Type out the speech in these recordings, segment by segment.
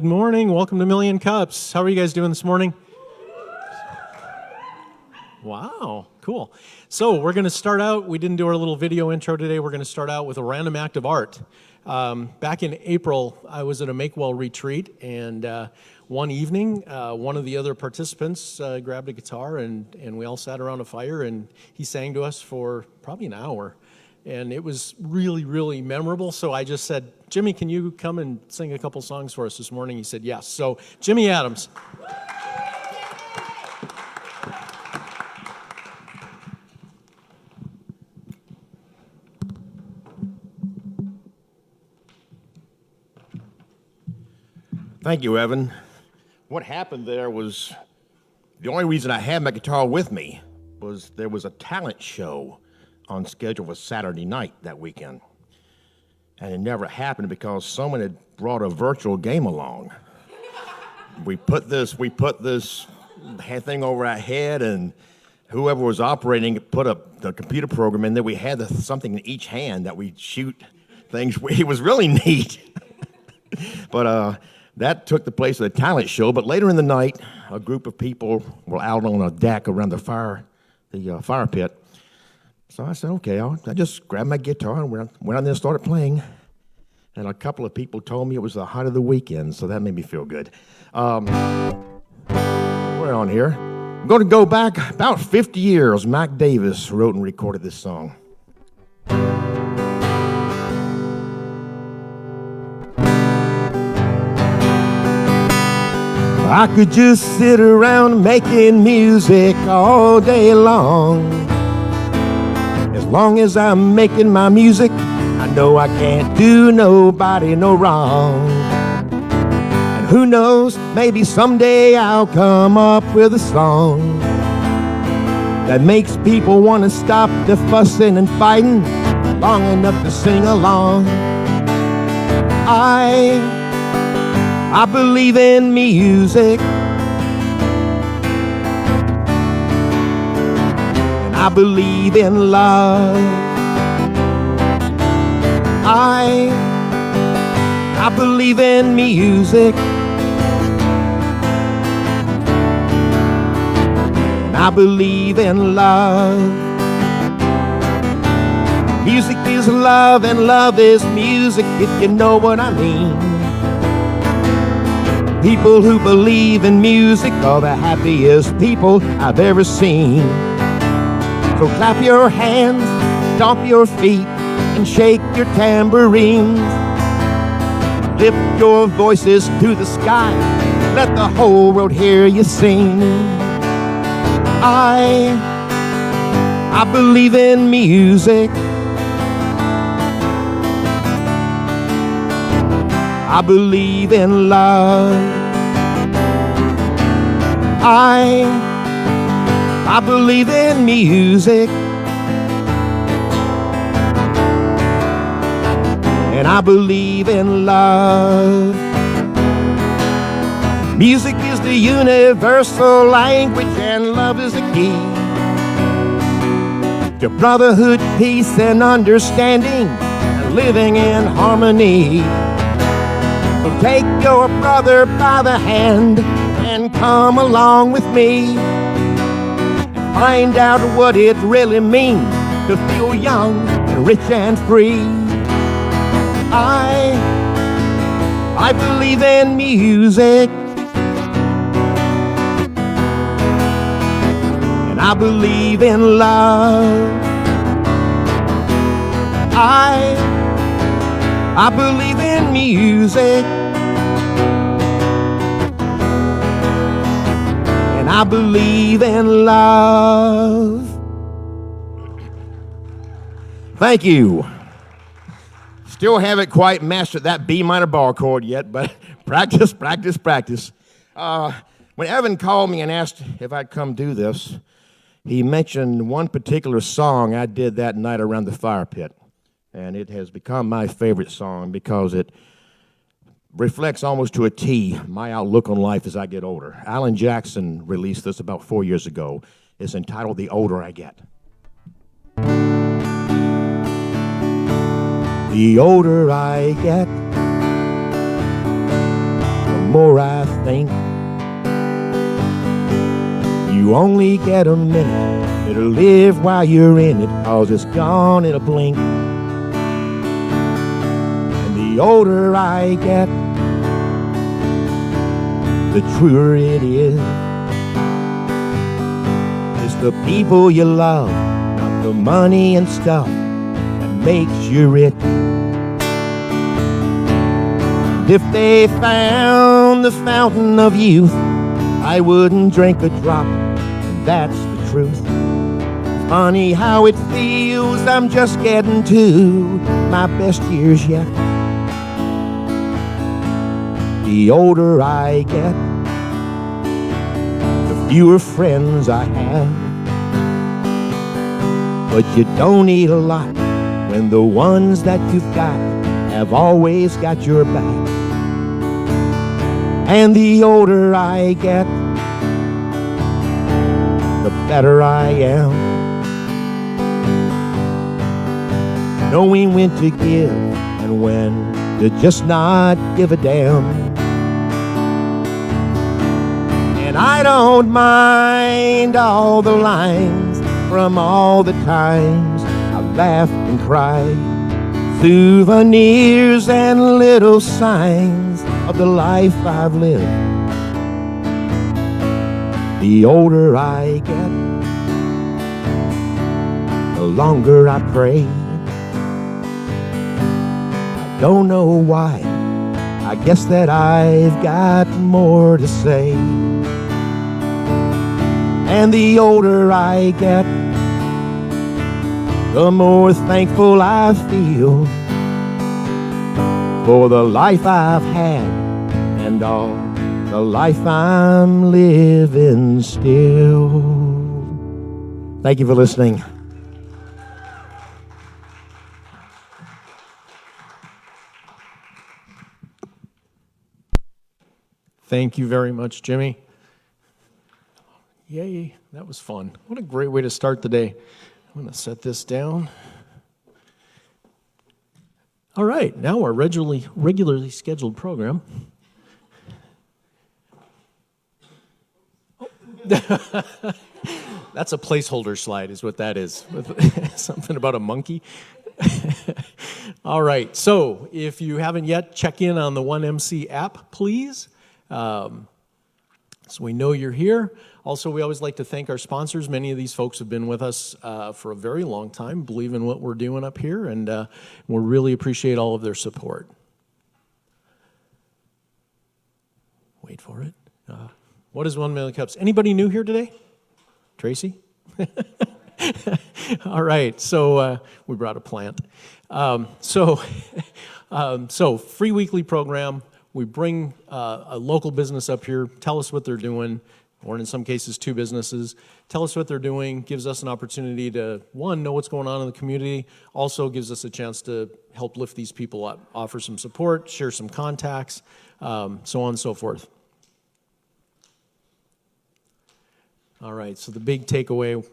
Good morning. Welcome to Million Cups. How are you guys doing this morning? Wow, cool. So we're going to start out, we didn't do our little video intro today, we're going to start out with a random act of art. Back in April, I was at a Make Well retreat, and one evening, one of the other participants grabbed a guitar, and we all sat around a fire, and he sang to us for probably an hour. And it was really, really memorable, so I just said, Jimmy, can you come and sing a couple songs for us this morning? He said yes. So, Jimmy Adams. Thank you, Evan. What happened there was, the only reason I had my guitar with me was there was a talent show on schedule for Saturday night that weekend. And it never happened because someone had brought a virtual game along. We put this thing over our head, and whoever was operating it put up the computer program, and then we had something in each hand that we shoot things. It was really neat. But that took the place of the talent show. But later in the night, a group of people were out on a deck around the fire pit. So I said, okay, I just grabbed my guitar and went out there and started playing. And a couple of people told me it was the height of the weekend, so that made me feel good. We're on here. I'm going to go back about 50 years. Mac Davis wrote and recorded this song. I could just sit around making music all day long. As long as I'm making my music, I know I can't do nobody no wrong. And who knows, maybe someday I'll come up with a song that makes people want to stop the fussing and fighting long enough to sing along. I believe in music, and I believe in love. I believe in music, and I believe in love. Music is love, and love is music, if you know what I mean. People who believe in music are the happiest people I've ever seen. So clap your hands, stomp your feet, and shake your tambourines. Lift your voices to the sky, let the whole world hear you sing. I believe in music. I believe in love. I believe in music, and I believe in love. Music is the universal language, and love is the key to brotherhood, peace, and understanding, and living in harmony. So take your brother by the hand and come along with me and find out what it really means to feel young and rich and free. I believe in music, and I believe in love. I believe in music, and I believe in love. Thank you. Still haven't quite mastered that B minor bar chord yet, but practice, practice, practice. When Evan called me and asked if I'd come do this, he mentioned one particular song I did that night around the fire pit. And it has become my favorite song because it reflects almost to a T my outlook on life as I get older. Alan Jackson released this about 4 years ago. It's entitled The Older I Get. The older I get, the more I think. You only get a minute, better live while you're in it, 'cause it's gone in a blink. And the older I get, the truer it is. It's the people you love, not the money and stuff, that makes you rich. And if they found the fountain of youth, I wouldn't drink a drop, and that's the truth. Funny how it feels, I'm just getting to my best years yet. The older I get, the fewer friends I have. But you don't need a lot when the ones that you've got have always got your back. And the older I get, the better I am. Knowing when to give and when to just not give a damn. And I don't mind all the lines from all the times I've laughed and cried. Souvenirs and little signs of the life I've lived. The older I get, the longer I pray. I don't know why, I guess that I've got more to say. And the older I get, the more thankful I feel for the life I've had and all the life I'm living still. Thank you for listening. Thank you very much, Jimmy. Yay, that was fun. What a great way to start the day. I'm going to set this down. All right, now our regularly scheduled program. Oh. That's a placeholder slide is what that is. Something about a monkey. All right, so if you haven't yet, check in on the 1MC app, please. So we know you're here. Also, we always like to thank our sponsors. Many of these folks have been with us for a very long time, believe in what we're doing up here, and we really appreciate all of their support. Wait for it. What is 1 million cups? Anybody new here today? Tracy? All right, so we brought a plant. So free weekly program. We bring a local business up here, tell us what they're doing, or in some cases, two businesses. Tell us what they're doing, gives us an opportunity to, one, know what's going on in the community, also gives us a chance to help lift these people up, offer some support, share some contacts, so on and so forth. All right, so the big takeaway,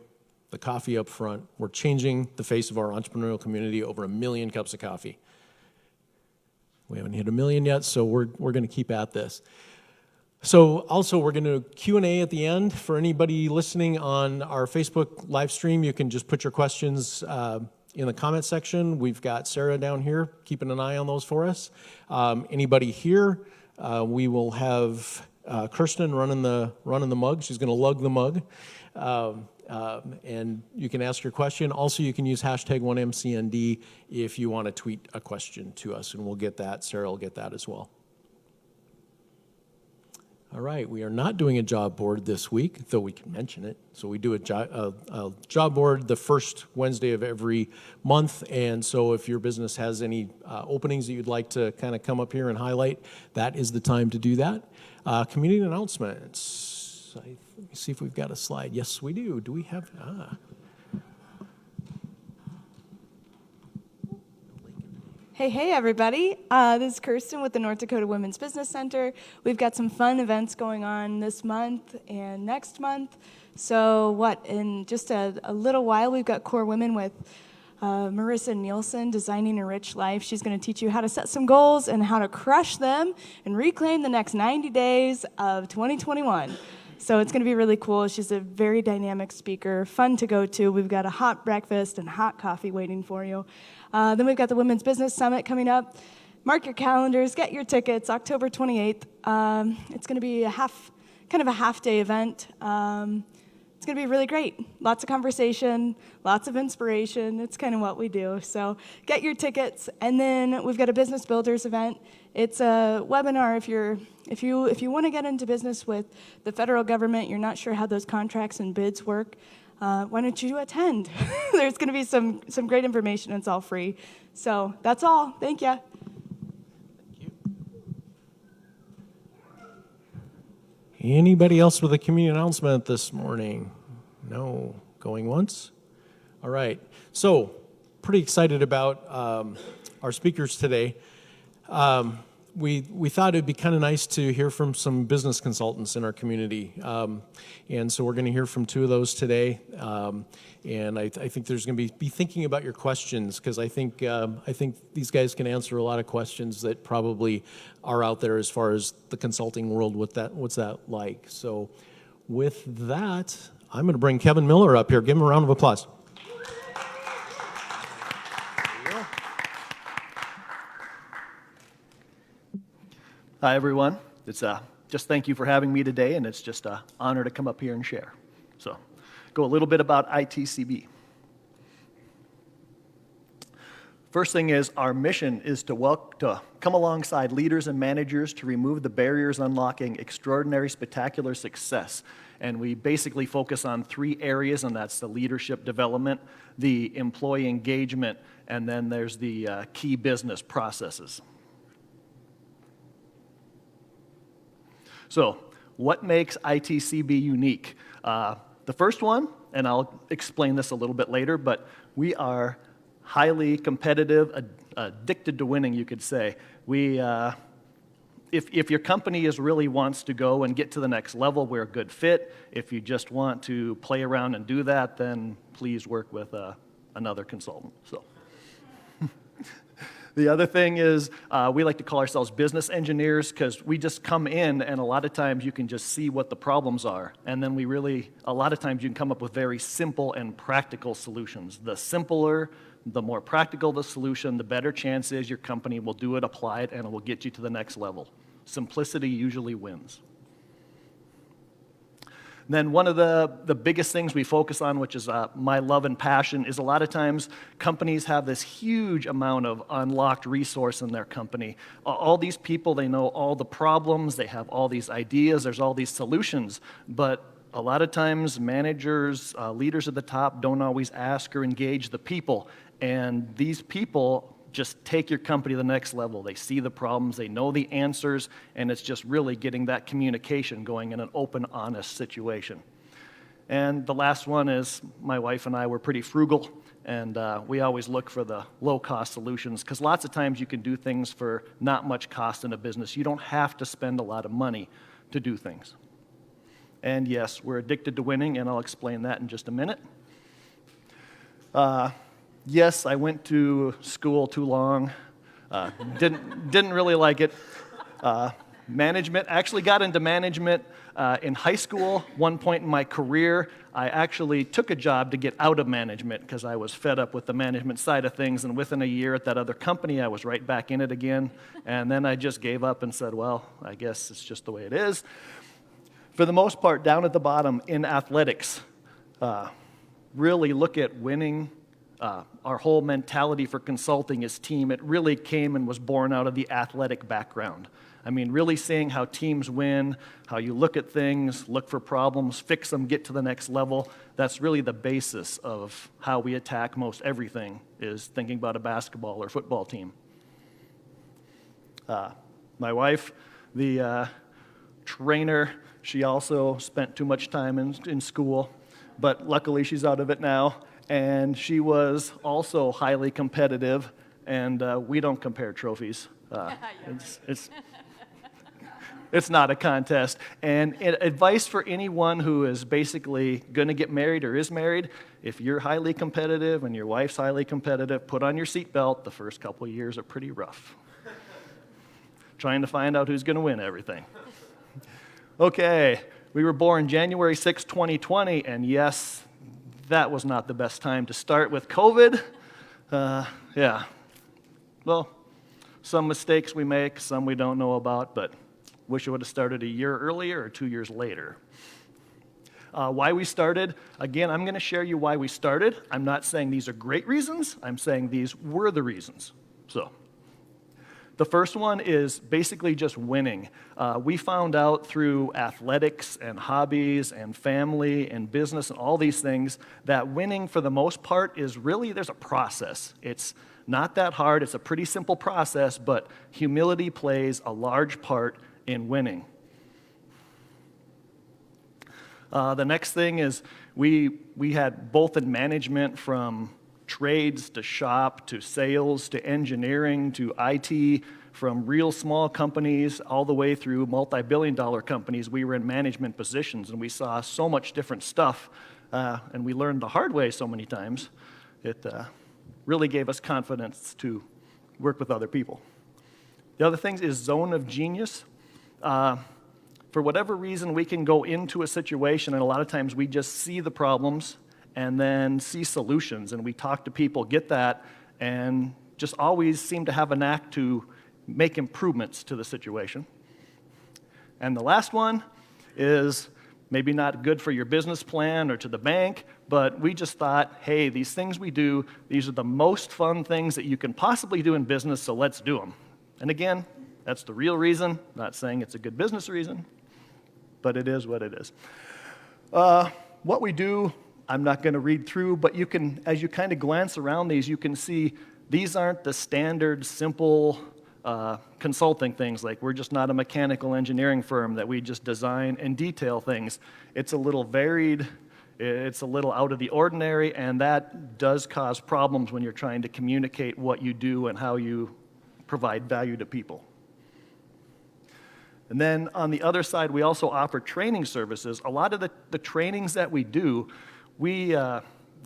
the coffee up front, we're changing the face of our entrepreneurial community, over 1 million cups of coffee. We haven't hit 1 million yet, so we're going to keep at this. So also, we're going to do Q&A at the end. For anybody listening on our Facebook live stream, you can just put your questions in the comment section. We've got Sarah down here keeping an eye on those for us. Anybody here, we will have Kirsten running the mug. She's going to lug the mug. And you can ask your question. Also, you can use hashtag 1MCND if you want to tweet a question to us, and we'll get that. Sarah will get that as well. All right, we are not doing a job board this week, though we can mention it. So we do a job board the first Wednesday of every month, and so if your business has any openings that you'd like to kind of come up here and highlight, that is the time to do that. Community announcements. Let me see if we've got a slide. Yes, we do. Do we have? Hey, everybody. This is Kirsten with the North Dakota Women's Business Center. We've got some fun events going on this month and next month. So in just a little while, we've got Core Women with Marissa Nielsen, Designing a Rich Life. She's going to teach you how to set some goals and how to crush them and reclaim the next 90 days of 2021. So it's going to be really cool. She's a very dynamic speaker, fun to go to. We've got a hot breakfast and hot coffee waiting for you. Then we've got the Women's Business Summit coming up. Mark your calendars, get your tickets, October 28th. It's going to be kind of a half-day event. It's going to be really great. Lots of conversation, lots of inspiration. It's kind of what we do. So get your tickets. And then we've got a Business Builders event. It's a webinar if you want to get into business with the federal government, you're not sure how those contracts and bids work, why don't you attend? There's going to be some great information. It's all free. So that's all. Thank you. Anybody else with a community announcement this morning? No. Going once? All right. So, pretty excited about our speakers today. We thought it'd be kind of nice to hear from some business consultants in our community. And so we're going to hear from two of those today. And I think there's going to be thinking about your questions, because I think these guys can answer a lot of questions that probably are out there as far as the consulting world. What's that like? So with that, I'm going to bring Kevin Miller up here. Give him a round of applause. Hi, everyone. It's just thank you for having me today, and it's just an honor to come up here and share. So, go a little bit about ITCB. First thing is, our mission is to come alongside leaders and managers to remove the barriers unlocking extraordinary, spectacular success. And we basically focus on three areas, and that's the leadership development, the employee engagement, and then there's the key business processes. So, what makes ITCB unique? The first one, and I'll explain this a little bit later, but we are highly competitive, addicted to winning, you could say. If your company really wants to go and get to the next level, we're a good fit. If you just want to play around and do that, then please work with another consultant. So. The other thing is we like to call ourselves business engineers, because we just come in and a lot of times you can just see what the problems are. And then a lot of times you can come up with very simple and practical solutions. The simpler, the more practical the solution, the better chance is your company will do it, apply it, and it will get you to the next level. Simplicity usually wins. Then one of the biggest things we focus on, which is my love and passion, is a lot of times companies have this huge amount of unlocked resource in their company. All these people, they know all the problems, they have all these ideas, there's all these solutions, but a lot of times managers, leaders at the top don't always ask or engage the people, and these people just take your company to the next level. They see the problems, they know the answers, and it's just really getting that communication going in an open, honest situation. And the last one is my wife and I were pretty frugal, and we always look for the low-cost solutions, because lots of times you can do things for not much cost in a business. You don't have to spend a lot of money to do things. And yes, we're addicted to winning, and I'll explain that in just a minute. Yes, I went to school too long. Didn't really like it. Management, actually got into management in high school. One point in my career, I actually took a job to get out of management because I was fed up with the management side of things, and within a year at that other company, I was right back in it again. And then I just gave up and said, well, I guess it's just the way it is. For the most part, down at the bottom in athletics, really look at winning. Our whole mentality for consulting is team. It really came and was born out of the athletic background. I mean, really seeing how teams win, how you look at things, look for problems, fix them, get to the next level. That's really the basis of how we attack most everything, is thinking about a basketball or football team. My wife, the trainer, she also spent too much time in school, but luckily she's out of it now. And she was also highly competitive, and we don't compare trophies. It's not a contest. And advice for anyone who is basically going to get married or is married, if you're highly competitive and your wife's highly competitive, put on your seatbelt. The first couple of years are pretty rough. Trying to find out who's going to win everything. Okay, we were born January 6, 2020, and yes, that was not the best time to start with COVID. Yeah. Well, some mistakes we make, some we don't know about, but wish it would have started a year earlier or 2 years later. Why we started, again, I'm going to share you why we started. I'm not saying these are great reasons. I'm saying these were the reasons. So, the first one is basically just winning. We found out through athletics and hobbies and family and business and all these things that winning for the most part is really, there's a process. It's not that hard. It's a pretty simple process, but humility plays a large part in winning. The next thing is we had both in management, from trades to shop to sales to engineering to IT, from real small companies all the way through multi-billion-dollar companies. We were in management positions, and we saw so much different stuff, and we learned the hard way so many times. It really gave us confidence to work with other people. The other thing is zone of genius. For whatever reason, we can go into a situation, and a lot of times we just see the problems and then see solutions, and we talk to people, get that, and just always seem to have a knack to make improvements to the situation. And the last one is maybe not good for your business plan or to the bank, but we just thought, hey, these things we do, these are the most fun things that you can possibly do in business, so let's do them. And again, that's the real reason. Not saying it's a good business reason, but it is what it is. What we do, I'm not going to read through, but you can, as you kind of glance around these, you can see these aren't the standard, simple consulting things. Like, we're just not a mechanical engineering firm that we just design and detail things. It's a little varied. It's a little out of the ordinary, and that does cause problems when you're trying to communicate what you do and how you provide value to people. And then on the other side, we also offer training services. A lot of the trainings that we do, we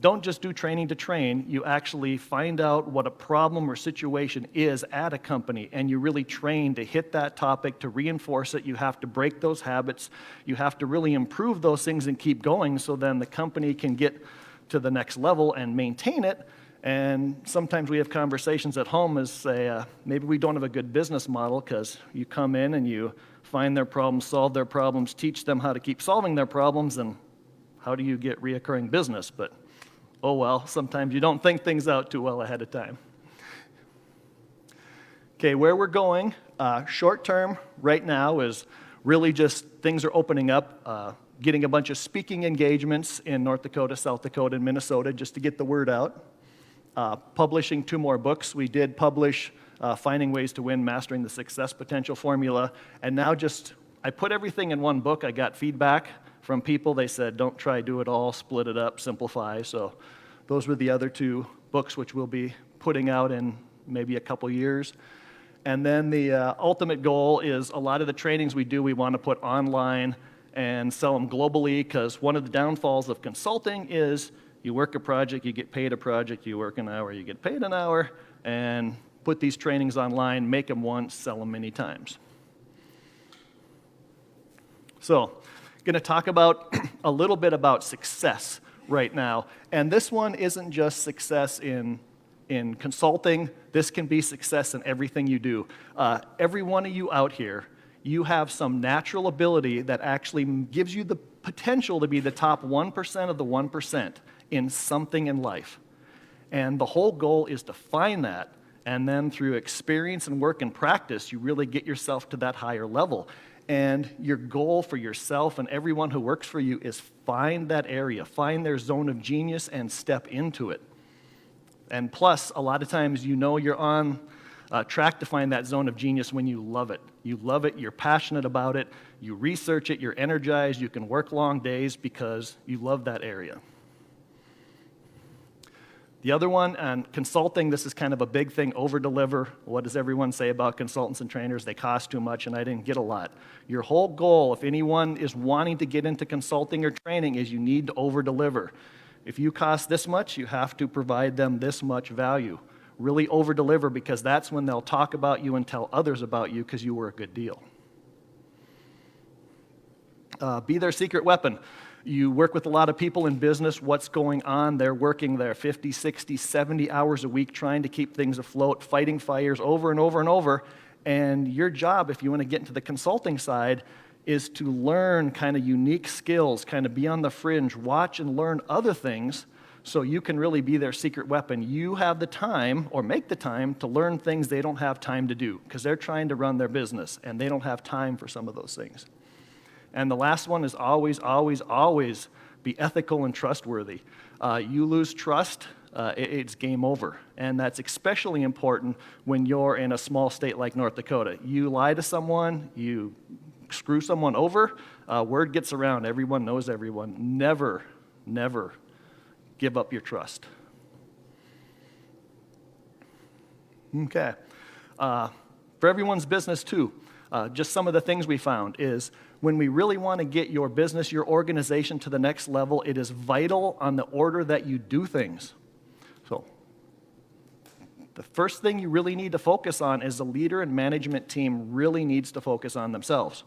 don't just do training to train. You actually find out what a problem or situation is at a company, and you really train to hit that topic, to reinforce it. You have to break those habits. You have to really improve those things and keep going, so then the company can get to the next level and maintain it. And sometimes we have conversations at home as say, maybe we don't have a good business model, because you come in and you find their problems, solve their problems, teach them how to keep solving their problems, and how do you get reoccurring business? But oh well, sometimes you don't think things out too well ahead of time. Okay, where we're going, short term right now is really just things are opening up, getting a bunch of speaking engagements in North Dakota, South Dakota, and Minnesota just to get the word out. Publishing 2 more books. We did publish Finding Ways to Win, Mastering the Success Potential Formula, and now I put everything in one book. I got feedback from people. They said, don't try, do it all, split it up, simplify. So those were the other 2 books, which we'll be putting out in maybe a couple years. And then the ultimate goal is a lot of the trainings we do, we want to put online and sell them globally, because one of the downfalls of consulting is you work a project, you get paid a project, you work an hour, you get paid an hour, and put these trainings online, make them once, sell them many times. So, going to talk about a little bit about success right now. And this one isn't just success in consulting. This can be success in everything you do. Every one of you out here, you have some natural ability that actually gives you the potential to be the top 1% of the 1% in something in life. And the whole goal is to find that, and then through experience and work and practice, you really get yourself to that higher level. And your goal for yourself and everyone who works for you is find that area, find their zone of genius and step into it. And plus, a lot of times you know you're on track to find that zone of genius when you love it. You love it, you're passionate about it, you research it, you're energized, you can work long days because you love that area. The other one, on consulting, this is kind of a big thing, over-deliver. What does everyone say about consultants and trainers? They cost too much, and I didn't get a lot. Your whole goal, if anyone is wanting to get into consulting or training, is you need to over-deliver. If you cost this much, you have to provide them this much value. Really over-deliver, because that's when they'll talk about you and tell others about you because you were a good deal. Be their secret weapon. You work with a lot of people in business. What's going on? They're working their 50, 60, 70 hours a week trying to keep things afloat, fighting fires over and over and over. And your job, if you want to get into the consulting side, is to learn kind of unique skills, kind of be on the fringe, watch and learn other things so you can really be their secret weapon. You have the time, or make the time, to learn things they don't have time to do because they're trying to run their business and they don't have time for some of those things. And the last one is always, always, always be ethical and trustworthy. You lose trust, it's game over. And that's especially important when you're in a small state like North Dakota. You lie to someone, you screw someone over, word gets around, everyone knows everyone. Never, never give up your trust. Okay. For everyone's business too, just some of the things we found is when we really want to get your business, your organization to the next level, it is vital on the order that you do things. So the first thing you really need to focus on is the leader and management team really needs to focus on themselves.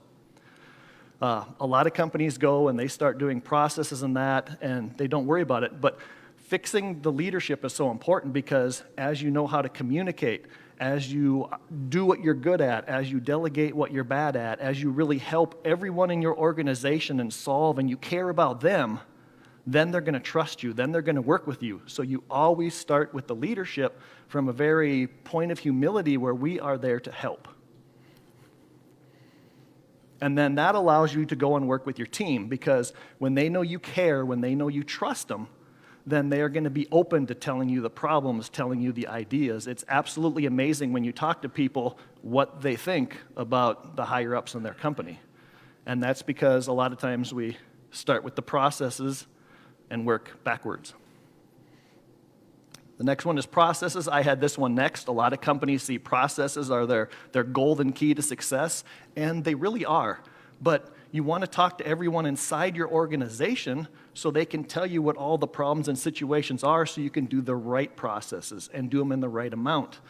A lot of companies go and they start doing processes and that, and they don't worry about it. But fixing the leadership is so important because as you know how to communicate, as you do what you're good at, as you delegate what you're bad at, as you really help everyone in your organization and solve and you care about them, then they're going to trust you, then they're going to work with you. So you always start with the leadership from a very point of humility where we are there to help. And then that allows you to go and work with your team because when they know you care, when they know you trust them, then they are going to be open to telling you the problems, telling you the ideas. It's absolutely amazing when you talk to people what they think about the higher-ups in their company. And that's because a lot of times we start with the processes and work backwards. The next one is processes. I had this one next. A lot of companies see processes are their golden key to success, and they really are. But you want to talk to everyone inside your organization so they can tell you what all the problems and situations are so you can do the right processes and do them in the right amount.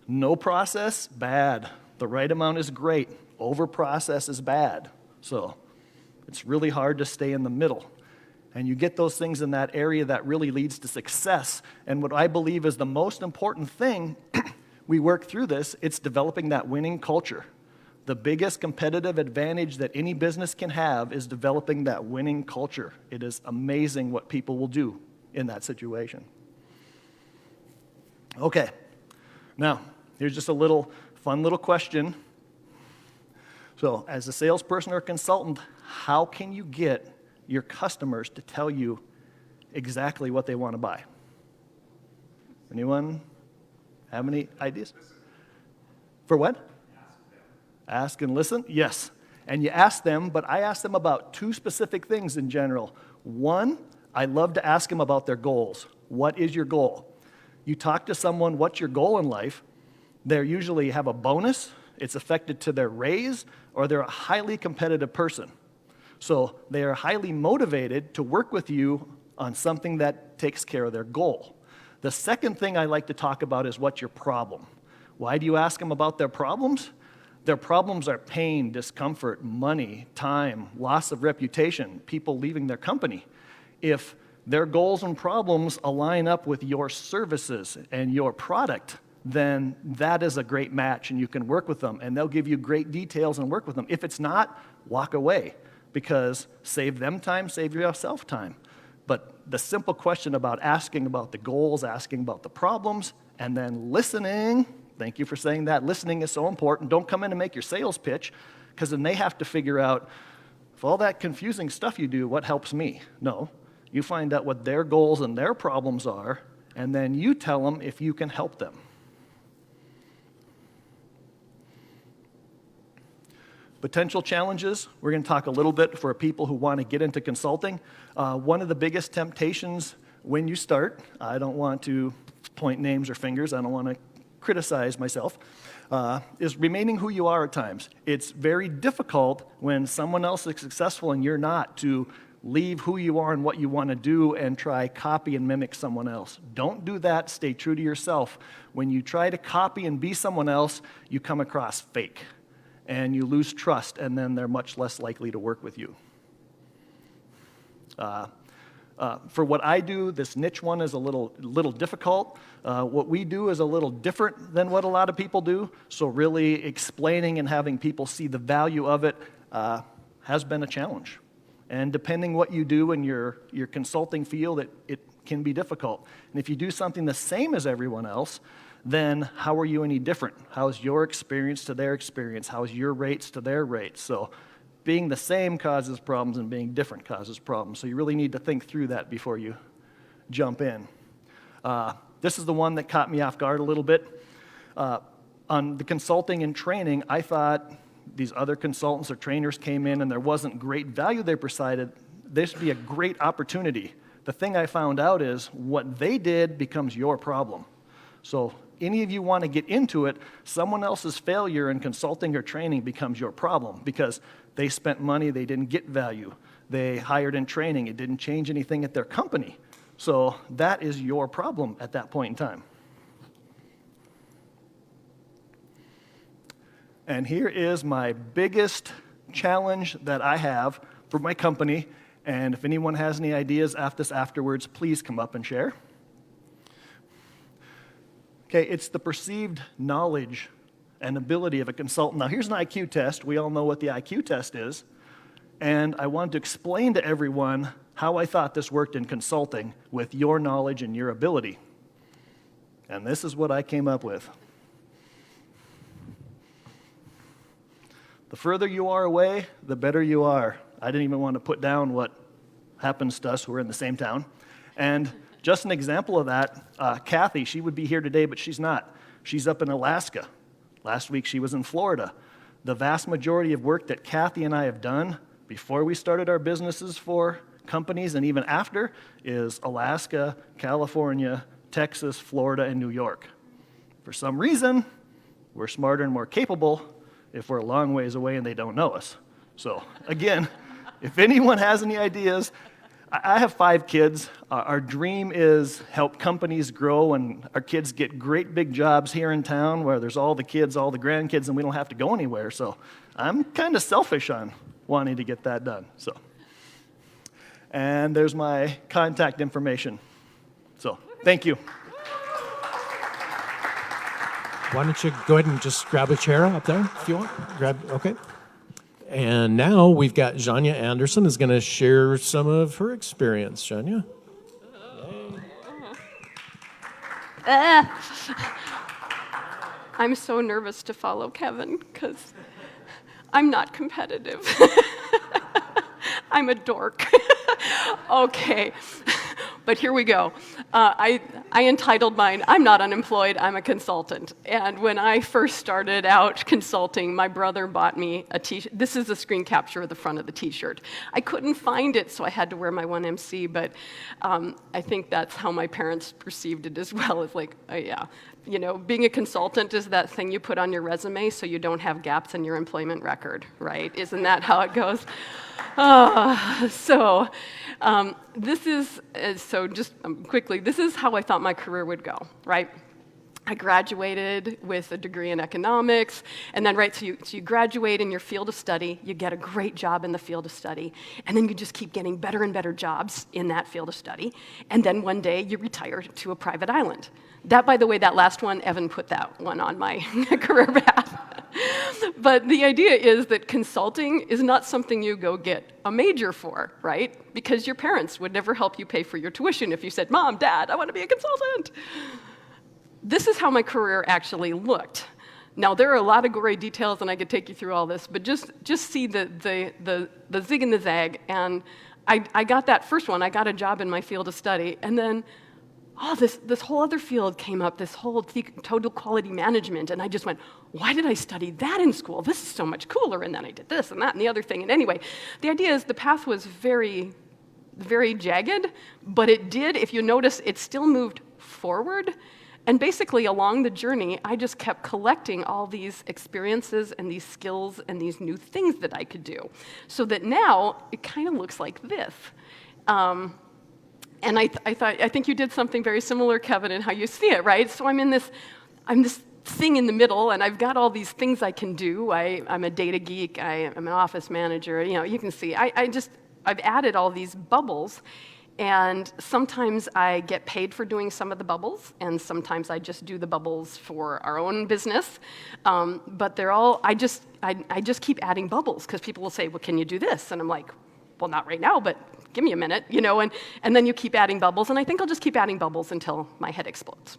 No process, bad. The right amount is great. Over process is bad. So it's really hard to stay in the middle. And you get those things in that area that really leads to success. And what I believe is the most important thing, we work through this, it's developing that winning culture. The biggest competitive advantage that any business can have is developing that winning culture. It is amazing what people will do in that situation. Okay, now here's just a fun little question. So as a salesperson or consultant, how can you get your customers to tell you exactly what they want to buy? Anyone have any ideas? For what? Ask and listen? Yes. And you ask them, but I ask them about two specific things in general. One, I love to ask them about their goals. What is your goal? You talk to someone, what's your goal in life? They usually have a bonus, it's affected to their raise, or they're a highly competitive person. So they are highly motivated to work with you on something that takes care of their goal. The second thing I like to talk about is what's your problem? Why do you ask them about their problems? Their problems are pain, discomfort, money, time, loss of reputation, people leaving their company. If their goals and problems align up with your services and your product, then that is a great match and you can work with them and they'll give you great details and work with them. If it's not, walk away because save them time, save yourself time. But the simple question about asking about the goals, asking about the problems, and then listening. Thank you for saying that. Listening is so important. Don't come in and make your sales pitch, because then they have to figure out, if all that confusing stuff you do, what helps me? No. You find out what their goals and their problems are, and then you tell them if you can help them. Potential challenges, we're going to talk a little bit for people who want to get into consulting. One of the biggest temptations when you start, I don't want to point names or fingers, I don't want to criticize myself, is remaining who you are at times. It's very difficult when someone else is successful and you're not to leave who you are and what you want to do and try copy and mimic someone else. Don't do that. Stay true to yourself. When you try to copy and be someone else, you come across fake and you lose trust, and then they're much less likely to work with you. For what I do, this niche one is a little difficult. What we do is a little different than what a lot of people do, so really explaining and having people see the value of it has been a challenge. And depending what you do in your consulting field, it can be difficult. And if you do something the same as everyone else, then how are you any different? How is your experience to their experience? How is your rates to their rates? So being the same causes problems and being different causes problems. So you really need to think through that before you jump in. This is the one that caught me off guard a little bit. On the consulting and training, I thought these other consultants or trainers came in and there wasn't great value they provided. This would be a great opportunity. The thing I found out is what they did becomes your problem. So any of you want to get into it, someone else's failure in consulting or training becomes your problem because they spent money, they didn't get value. They hired in training, it didn't change anything at their company. So that is your problem at that point in time. And here is my biggest challenge that I have for my company. And if anyone has any ideas after this afterwards, please come up and share. Okay, it's the perceived knowledge and ability of a consultant. Now, here's an IQ test. We all know what the IQ test is. And I wanted to explain to everyone how I thought this worked in consulting with your knowledge and your ability. And this is what I came up with. The further you are away, the better you are. I didn't even want to put down what happens to us who are in the same town. And just an example of that, Kathy, she would be here today, but she's not. She's up in Alaska. Last week she was in Florida. The vast majority of work that Kathy and I have done before we started our businesses for companies and even after is Alaska, California, Texas, Florida, and New York. For some reason, we're smarter and more capable if we're a long ways away and they don't know us. So again, if anyone has any ideas, I have 5 kids. Our dream is help companies grow and our kids get great big jobs here in town where there's all the kids, all the grandkids, and we don't have to go anywhere. So I'm kind of selfish on wanting to get that done. So, and there's my contact information. So thank you. Why don't you go ahead and just grab a chair up there if you want? Okay. And now we've got Ganya Anderson is going to share some of her experience. Ganya? I'm so nervous to follow Kevin because I'm not competitive. I'm a dork. Okay. But here we go. I entitled mine, I'm not unemployed, I'm a consultant. And when I first started out consulting, my brother bought me a t-shirt. This is a screen capture of the front of the t-shirt. I couldn't find it, so I had to wear my 1MC, but I think that's how my parents perceived it as well. It's like, yeah, you know, being a consultant is that thing you put on your resume so you don't have gaps in your employment record, right? Isn't that how it goes? This is, so just quickly, this is how I thought my career would go, right? I graduated with a degree in economics, and then, right, so you graduate in your field of study, you get a great job in the field of study, and then you just keep getting better and better jobs in that field of study, and then one day you retire to a private island. That, by the way, that last one, Evan put that one on my career path. But the idea is that consulting is not something you go get a major for, right? Because your parents would never help you pay for your tuition if you said, Mom, Dad, I want to be a consultant. This is how my career actually looked. Now, there are a lot of gory details, and I could take you through all this, but just see the zig and the zag. And I got that first one. I got a job in my field of study, and then this whole other field came up, this whole total quality management, and I just went, why did I study that in school? This is so much cooler, and then I did this and that and the other thing. And anyway, the idea is the path was very very jagged, but it did, if you notice, it still moved forward. And basically, along the journey, I just kept collecting all these experiences and these skills and these new things that I could do, so that now it kind of looks like this. And I think you did something very similar, Kevin, in how you see it, right? So I'm this thing in the middle, and I've got all these things I can do. I'm a data geek. I'm an office manager. You know, you can see. I've added all these bubbles. And sometimes I get paid for doing some of the bubbles, and sometimes I just do the bubbles for our own business. But they're all, I just keep adding bubbles, because people will say, well, can you do this? And I'm like, well, not right now, but give me a minute, you know, and then you keep adding bubbles, and I think I'll just keep adding bubbles until my head explodes.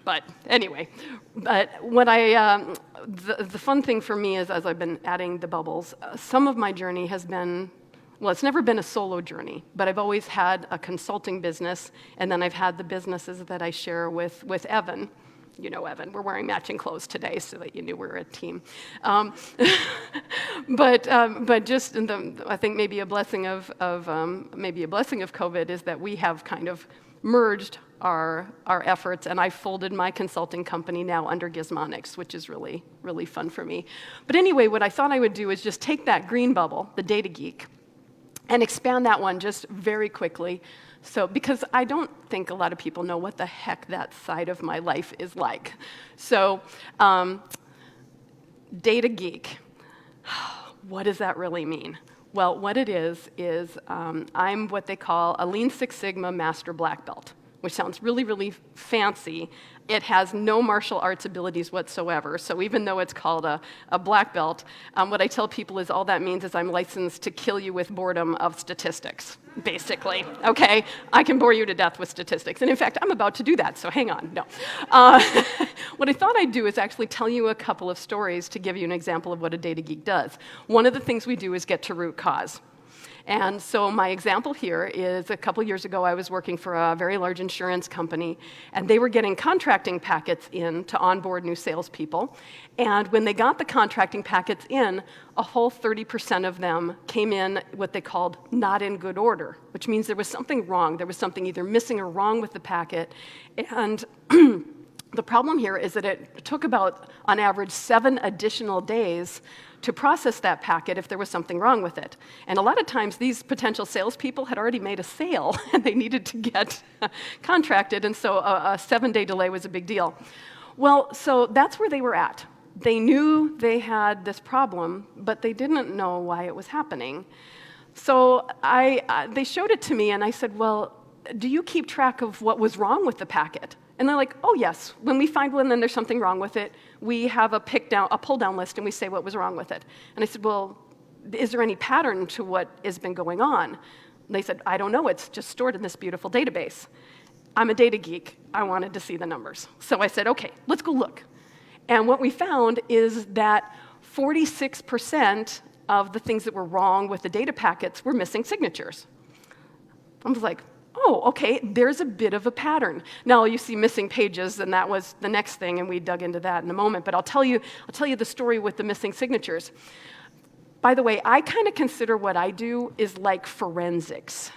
But anyway, but what the fun thing for me is, as I've been adding the bubbles, some of my journey has been, well, it's never been a solo journey, but I've always had a consulting business, and then I've had the businesses that I share with Evan. You know Evan, we're wearing matching clothes today so that you knew we were a team. But just I think maybe a blessing of COVID is that we have kind of merged our efforts, and I folded my consulting company now under Gizmonics, which is really, really fun for me. But anyway, what I thought I would do is just take that green bubble, the data geek, and expand that one just very quickly. So, because I don't think a lot of people know what the heck that side of my life is like. So, data geek, what does that really mean? Well, what it is I'm what they call a Lean Six Sigma Master Black Belt, which sounds really, really fancy. It has no martial arts abilities whatsoever. So even though it's called a black belt, what I tell people is all that means is I'm licensed to kill you with boredom of statistics, basically. Okay? I can bore you to death with statistics. And in fact, I'm about to do that, so hang on. No. What I thought I'd do is actually tell you a couple of stories to give you an example of what a data geek does. One of the things we do is get to root cause. And so my example here is a couple years ago, I was working for a very large insurance company, and they were getting contracting packets in to onboard new salespeople. And when they got the contracting packets in, a whole 30% of them came in what they called not in good order, which means there was something wrong. There was something either missing or wrong with the packet. And the problem here is that it took about, on average, 7 additional days to process that packet if there was something wrong with it. And a lot of times these potential salespeople had already made a sale and they needed to get contracted, and so a 7-day delay was a big deal. Well, so that's where they were at. They knew they had this problem, but they didn't know why it was happening. So they showed it to me, and I said, well, do you keep track of what was wrong with the packet? And they're like, oh, yes. When we find one and there's something wrong with it, we have a pull-down list, and we say what was wrong with it. And I said, well, is there any pattern to what has been going on? And they said, I don't know. It's just stored in this beautiful database. I'm a data geek. I wanted to see the numbers. So I said, okay, let's go look. And what we found is that 46% of the things that were wrong with the data packets were missing signatures. I was like, oh, okay, there's a bit of a pattern. Now you see missing pages, and that was the next thing, and we dug into that in a moment. But I'll tell you the story with the missing signatures. By the way, I kind of consider what I do is like forensics.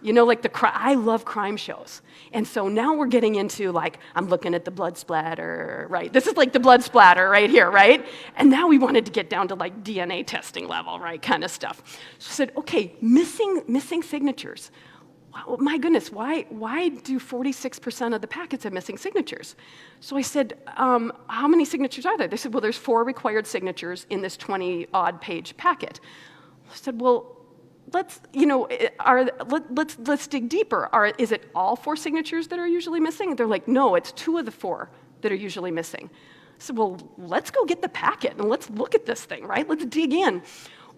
You know, like I love crime shows. And so now we're getting into, like, I'm looking at the blood splatter, right? This is like the blood splatter right here, right? And now we wanted to get down to, like, DNA testing level, right, kind of stuff. So I said, okay, missing signatures. Wow, my goodness, why do 46% of the packets have missing signatures? So I said, how many signatures are there? They said, well, there's 4 required signatures in this 20-odd page packet. I said, well, let's dig deeper. Is it all 4 signatures that are usually missing? And they're like, no, it's 2 of the 4 that are usually missing. I said, well, let's go get the packet and let's look at this thing, right? Let's dig in.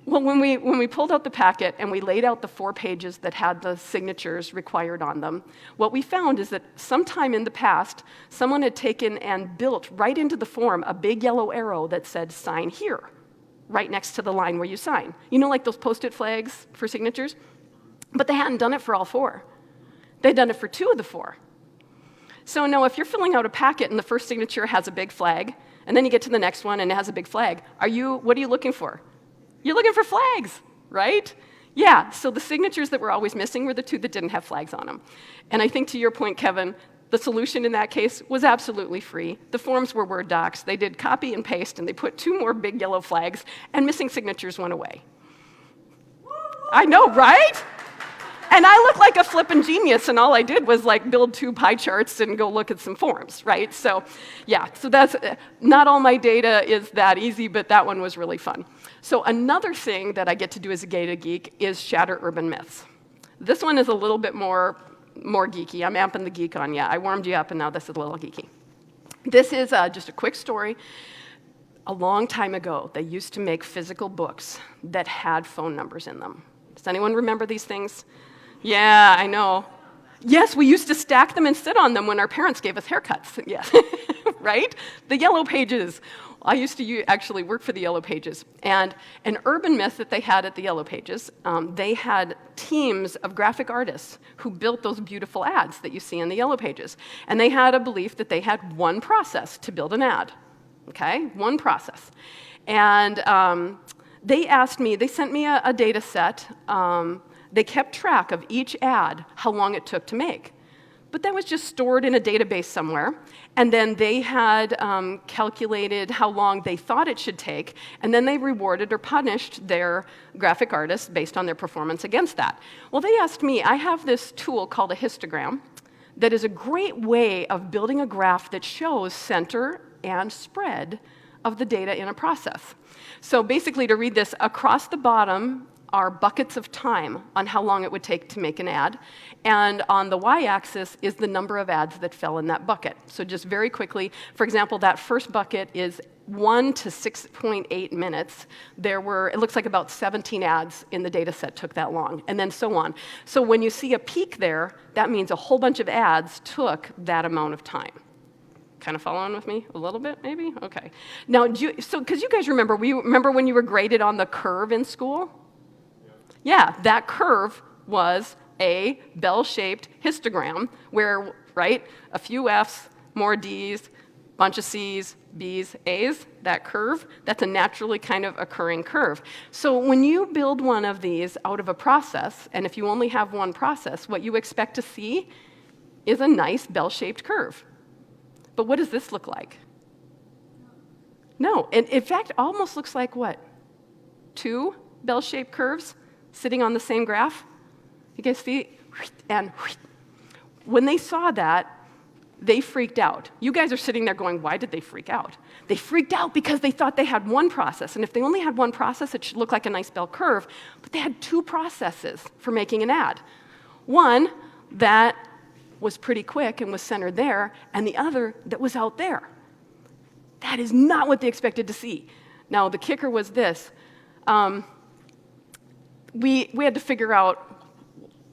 Well, when we pulled out the packet and we laid out the 4 pages that had the signatures required on them, what we found is that sometime in the past, someone had taken and built right into the form a big yellow arrow that said, sign here, right next to the line where you sign. You know, like those Post-it flags for signatures? But they hadn't done it for all 4. They'd done it for 2 of the 4. So now if you're filling out a packet and the first signature has a big flag, and then you get to the next one and it has a big flag, what are you looking for? You're looking for flags, right? Yeah, so the signatures that were always missing were the two that didn't have flags on them. And I think to your point, Kevin, the solution in that case was absolutely free. The forms were Word docs. They did copy and paste, and they put 2 more big yellow flags, and missing signatures went away. I know, right? And I look like a flippin' genius, and all I did was like build 2 pie charts and go look at some forms, right? So yeah, so that's, not all my data is that easy, but that one was really fun. So another thing that I get to do as a data geek is shatter urban myths. This one is a little bit more geeky. I'm amping the geek on you. I warmed you up, and now this is a little geeky. This is just a quick story. A long time ago, they used to make physical books that had phone numbers in them. Does anyone remember these things? Yeah, I know. Yes, we used to stack them and sit on them when our parents gave us haircuts. Yes, right? The Yellow Pages. I used to actually work for the Yellow Pages. And an urban myth that they had at the Yellow Pages, they had teams of graphic artists who built those beautiful ads that you see in the Yellow Pages. And they had a belief that they had one process to build an ad. Okay, one process. And they sent me a data set. They kept track of each ad, how long it took to make. But that was just stored in a database somewhere. And then they had calculated how long they thought it should take, and then they rewarded or punished their graphic artists based on their performance against that. Well, they asked me, I have this tool called a histogram that is a great way of building a graph that shows center and spread of the data in a process. So basically, to read this, across the bottom are buckets of time on how long it would take to make an ad, and on the y-axis is the number of ads that fell in that bucket. So just very quickly, for example, that first bucket is 1 to 6.8 minutes. There were, it looks like about 17 ads in the data set took that long, and then so on. So when you see a peak there, that means a whole bunch of ads took that amount of time. Kind of following with me a little bit, maybe? Okay. Now, because you guys remember when you were graded on the curve in school? Yeah, that curve was a bell-shaped histogram where, right, a few F's, more D's, bunch of C's, B's, A's, that curve, that's a naturally kind of occurring curve. So when you build one of these out of a process, and if you only have one process, what you expect to see is a nice bell-shaped curve. But what does this look like? No, and in fact, almost looks like what? 2 bell-shaped curves sitting on the same graph? You guys see? And when they saw that, they freaked out. You guys are sitting there going, why did they freak out? They freaked out because they thought they had one process, and if they only had one process, it should look like a nice bell curve, but they had 2 processes for making an ad. One that was pretty quick and was centered there, and the other that was out there. That is not what they expected to see. Now, the kicker was this. We had to figure out,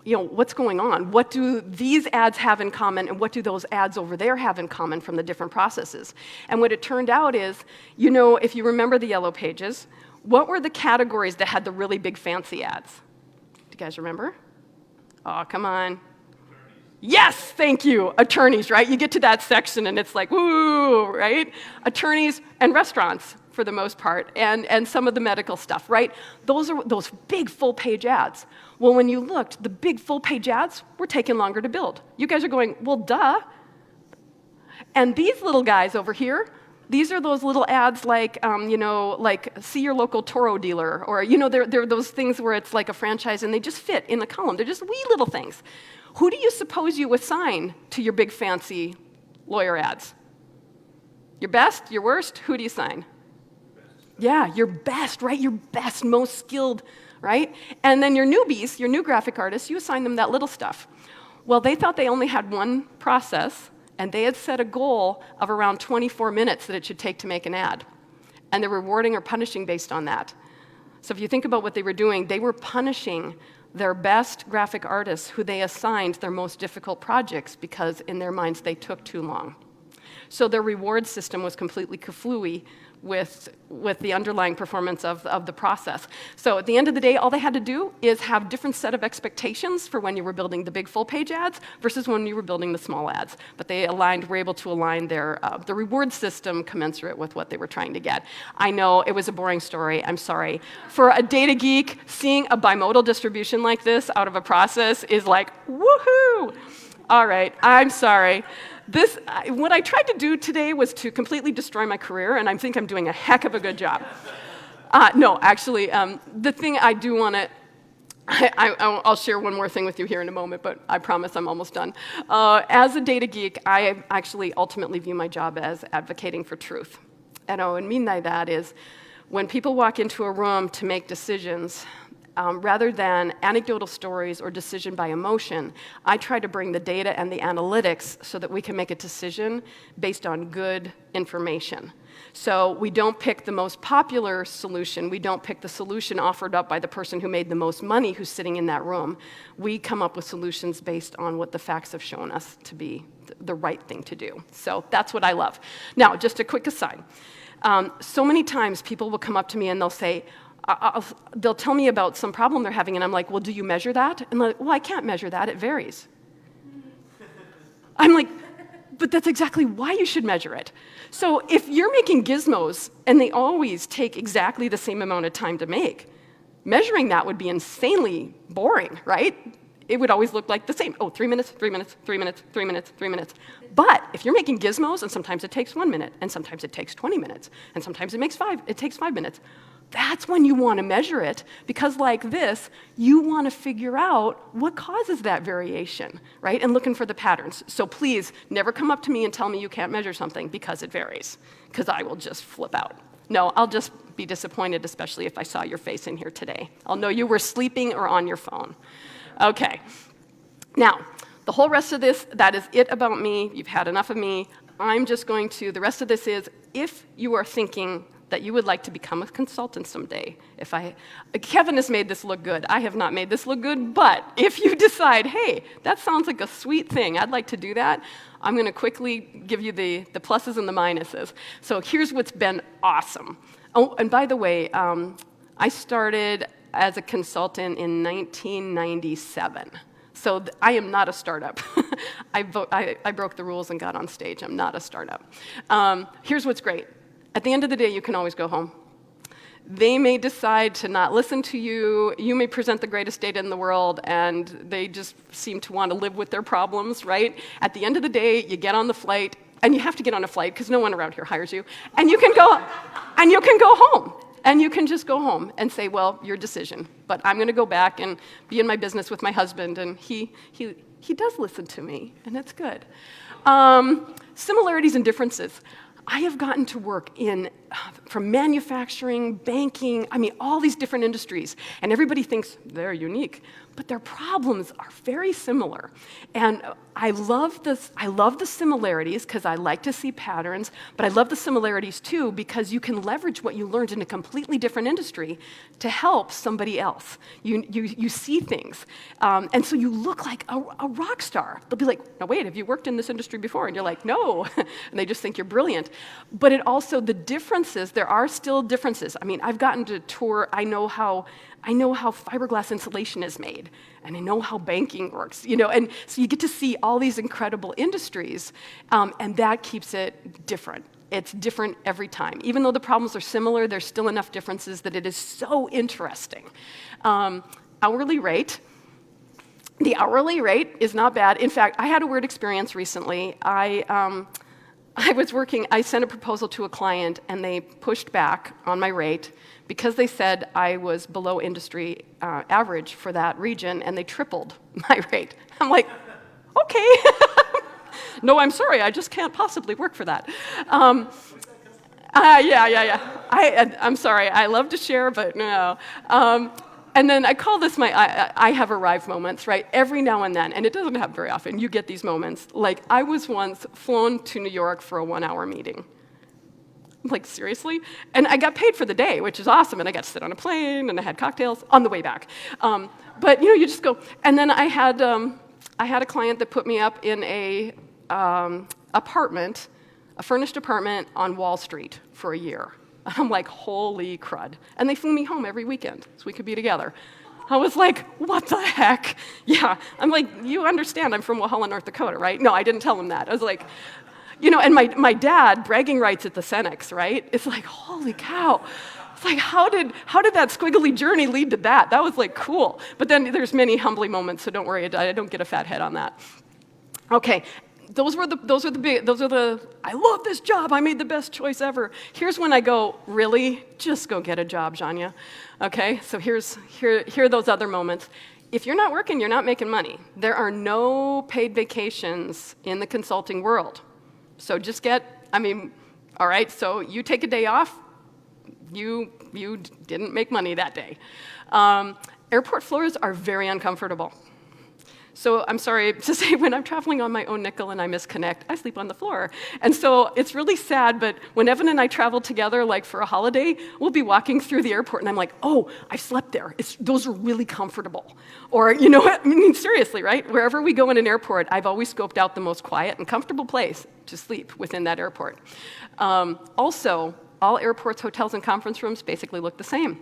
what's going on? What do these ads have in common, and what do those ads over there have in common from the different processes? And what it turned out is, if you remember the Yellow Pages, what were the categories that had the really big fancy ads? Do you guys remember? Oh, come on. Yes, thank you. Attorneys, right? You get to that section and it's like, woo, right? Attorneys and restaurants for the most part, and some of the medical stuff, right? Those are those big full-page ads. Well, when you looked, the big full-page ads were taking longer to build. You guys are going, well, duh. And these little guys over here, these are those little ads like, like see your local Toro dealer, or, they're those things where it's like a franchise and they just fit in the column. They're just wee little things. Who do you suppose you assign to your big fancy lawyer ads? Your best, your worst? Who do you assign? Yeah, your best, right? Your best, most skilled, right? And then your newbies, your new graphic artists, you assign them that little stuff. Well, they thought they only had one process, and they had set a goal of around 24 minutes that it should take to make an ad. And they're rewarding or punishing based on that. So if you think about what they were doing, they were punishing their best graphic artists who they assigned their most difficult projects because in their minds they took too long. So their reward system was completely kaflooey, with the underlying performance of the process. So at the end of the day, all they had to do is have different set of expectations for when you were building the big full-page ads versus when you were building the small ads. But they were able to align their the reward system commensurate with what they were trying to get. I know it was a boring story. I'm sorry. For a data geek, seeing a bimodal distribution like this out of a process is like, woohoo! All right, I'm sorry. What I tried to do today was to completely destroy my career, and I think I'm doing a heck of a good job. No, actually, the thing I do want to, I'll share one more thing with you here in a moment, but I promise I'm almost done. As a data geek, I actually ultimately view my job as advocating for truth. And what I mean by that is when people walk into a room to make decisions, rather than anecdotal stories or decision by emotion, I try to bring the data and the analytics so that we can make a decision based on good information. So we don't pick the most popular solution. We don't pick the solution offered up by the person who made the most money who's sitting in that room. We come up with solutions based on what the facts have shown us to be the right thing to do. So that's what I love. Now, just a quick aside. So many times people will come up to me and they'll say, they'll tell me about some problem they're having, and I'm like, well, do you measure that? And they're like, well, I can't measure that, it varies. I'm like, but that's exactly why you should measure it. So if you're making gizmos, and they always take exactly the same amount of time to make, measuring that would be insanely boring, right? It would always look like the same. Oh, 3 minutes, 3 minutes, 3 minutes, 3 minutes, 3 minutes. But if you're making gizmos, and sometimes it takes 1 minute, and sometimes it takes 20 minutes, and sometimes it takes 5 minutes, that's when you want to measure it, because like this, you want to figure out what causes that variation, right? And looking for the patterns. So please, never come up to me and tell me you can't measure something because it varies, because I will just flip out. No, I'll just be disappointed, especially if I saw your face in here today. I'll know you were sleeping or on your phone. Okay. Now, the whole rest of this, that is it about me. You've had enough of me. I'm just going to, the rest of this is, if you are thinking that you would like to become a consultant someday. Kevin has made this look good. I have not made this look good, but if you decide, hey, that sounds like a sweet thing, I'd like to do that, I'm going to quickly give you the pluses and the minuses. So here's what's been awesome. Oh, and by the way, I started as a consultant in 1997. So I am not a startup. I broke the rules and got on stage. I'm not a startup. Here's what's great. At the end of the day, you can always go home. They may decide to not listen to you. You may present the greatest data in the world, and they just seem to want to live with their problems, right? At the end of the day, you get on the flight, and you have to get on a flight because no one around here hires you, and you can go home. And you can just go home and say, well, your decision. But I'm going to go back and be in my business with my husband, and he does listen to me, and it's good. Similarities and differences. I have gotten to work from manufacturing, banking, all these different industries, and everybody thinks they're unique, but their problems are very similar. And I love the similarities because I like to see patterns, but I love the similarities too because you can leverage what you learned in a completely different industry to help somebody else. You see things, and so you look like a rock star. They'll be like, "No, wait, have you worked in this industry before?" And you're like, "No," and they just think you're brilliant. But it also the differences. There are still differences. I've gotten to tour. I know how fiberglass insulation is made, and I know how banking works, and so you get to see all these incredible industries, and that keeps it different. It's different every time. Even though the problems are similar, there's still enough differences that it is so interesting. Hourly rate. The hourly rate is not bad. In fact, I had a weird experience recently. I sent a proposal to a client, and they pushed back on my rate because they said I was below industry average for that region, and they tripled my rate. I'm like, okay. No, I'm sorry, I just can't possibly work for that. Yeah. I'm sorry, I love to share, but no. And then I call this my I have arrived moments, right? Every now and then, and it doesn't happen very often, you get these moments. Like, I was once flown to New York for a 1-hour meeting. I'm like, seriously? And I got paid for the day, which is awesome, and I got to sit on a plane, and I had cocktails on the way back. But, you just go. And then I had a client that put me up in a furnished apartment on Wall Street for a year. And I'm like, holy crud. And they flew me home every weekend so we could be together. I was like, what the heck? Yeah, I'm like, you understand I'm from Walhalla, North Dakota, right? No, I didn't tell him that. I was like, and my dad, bragging rights at the Senex, right? It's like, holy cow. It's like, how did that squiggly journey lead to that? That was like cool. But then there's many humbling moments, so don't worry, I don't get a fat head on that. Okay, those are the, I love this job, I made the best choice ever. Here's when I go, really? Just go get a job, Ganya. Okay, so here are those other moments. If you're not working, you're not making money. There are no paid vacations in the consulting world. So just all right, so you take a day off, you didn't make money that day. Airport floors are very uncomfortable. So I'm sorry to say, when I'm traveling on my own nickel and I misconnect, I sleep on the floor. And so it's really sad, but when Evan and I travel together, like for a holiday, we'll be walking through the airport and I'm like, oh, I slept there. Those are really comfortable. Or, seriously, right? Wherever we go in an airport, I've always scoped out the most quiet and comfortable place to sleep within that airport. Also, all airports, hotels, and conference rooms basically look the same.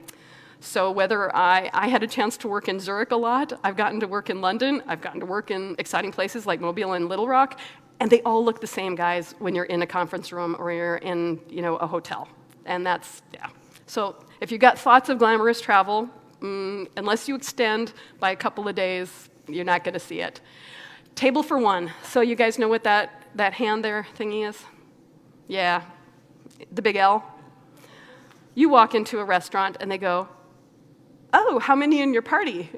So whether I had a chance to work in Zurich a lot, I've gotten to work in London, I've gotten to work in exciting places like Mobile and Little Rock, and they all look the same, guys, when you're in a conference room or you're in a hotel. And that's, yeah. So if you've got thoughts of glamorous travel, unless you extend by a couple of days, you're not going to see it. Table for one. So you guys know what that hand there thingy is? Yeah, the big L. You walk into a restaurant and they go, oh, how many in your party?